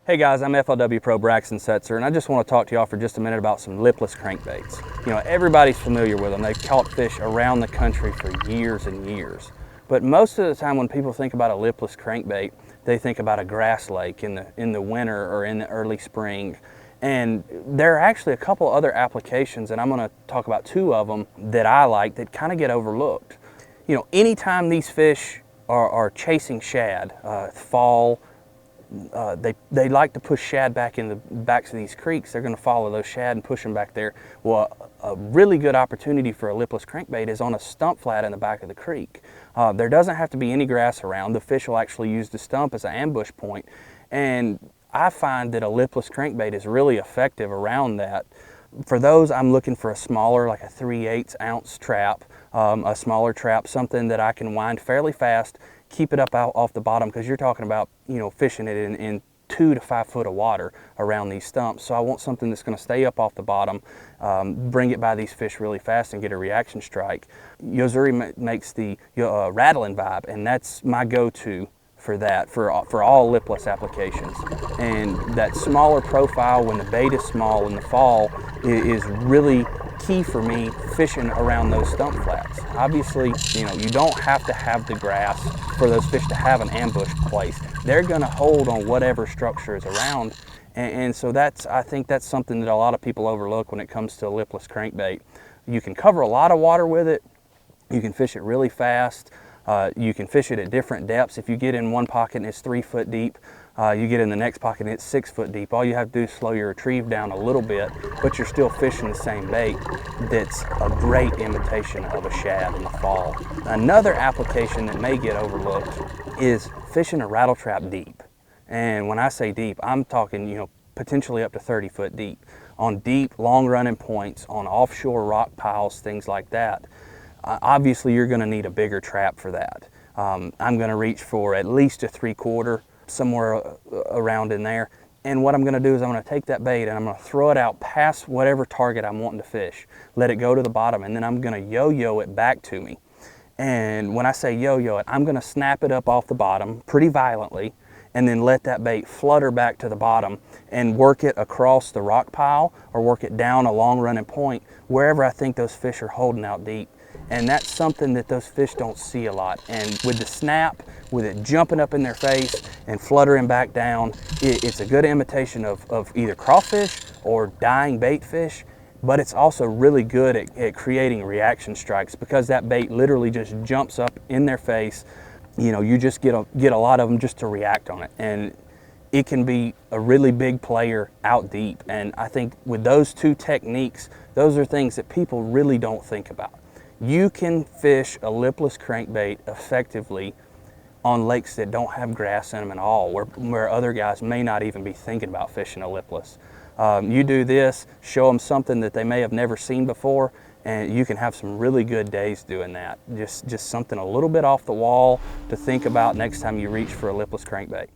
Hey guys, I'm FLW Pro Braxton Setzer, and I just want to talk to y'all for just a minute about some lipless crankbaits. You know, everybody's familiar with them. They've caught fish around the country for years and years. But most of the time when people think about a lipless crankbait, they think about a grass lake in the winter or in the early spring. And there are actually a couple other applications, and I'm going to talk about two of them that I like that kind of get overlooked. You know, anytime these fish are chasing shad, fall, they like to push shad back in the backs of these creeks. They're going to follow those shad and push them back there. Well, a really good opportunity for a lipless crankbait is on a stump flat in the back of the creek. There doesn't have to be any grass around. The fish will actually use the stump as an ambush point, and I find that a lipless crankbait is really effective around that. For those, I'm looking for a smaller, like a 3/8 ounce trap, a smaller trap, something that I can wind fairly fast, keep it up out off the bottom, because you're talking about, you know, fishing it in 2 to 5 foot of water around these stumps. So I want something that's going to stay up off the bottom, bring it by these fish really fast and get a reaction strike. Yo-zuri makes the rattl'n vibe, and that's my go-to for that, for all lipless applications. And that smaller profile when the bait is small in the fall is really key for me fishing around those stump flats. Obviously, you know, you don't have to have the grass for those fish to have an ambush place. They're going to hold on whatever structure is around, and so I think that's something that a lot of people overlook when it comes to a lipless crankbait. You can cover a lot of water with it. You can fish it really fast. You can fish it at different depths. If you get in one pocket and it's 3 foot deep, you get in the next pocket and it's 6 foot deep. All you have to do is slow your retrieve down a little bit, but you're still fishing the same bait. That's a great imitation of a shad in the fall. Another application that may get overlooked is fishing a rattle trap deep. And when I say deep, I'm talking, you know, potentially up to 30 foot deep. On deep, long running points, on offshore rock piles, things like that. Obviously, you're going to need a bigger trap for that. I'm going to reach for at least a 3/4, somewhere around in there. And what I'm going to do is I'm going to take that bait and I'm going to throw it out past whatever target I'm wanting to fish. Let it go to the bottom, and then I'm going to yo-yo it back to me. And when I say yo-yo it, I'm going to snap it up off the bottom pretty violently, and then let that bait flutter back to the bottom and work it across the rock pile or work it down a long running point, wherever I think those fish are holding out deep. And that's something that those fish don't see a lot. And with the snap, with it jumping up in their face and fluttering back down, it's a good imitation of either crawfish or dying bait fish, but it's also really good at creating reaction strikes, because that bait literally just jumps up in their face. You know, you just get a lot of them just to react on it. And it can be a really big player out deep. And I think with those two techniques, those are things that people really don't think about. You can fish a lipless crankbait effectively on lakes that don't have grass in them at all, where other guys may not even be thinking about fishing a lipless. You do this, show them something that they may have never seen before, and you can have some really good days doing that. Just something a little bit off the wall to think about next time you reach for a lipless crankbait.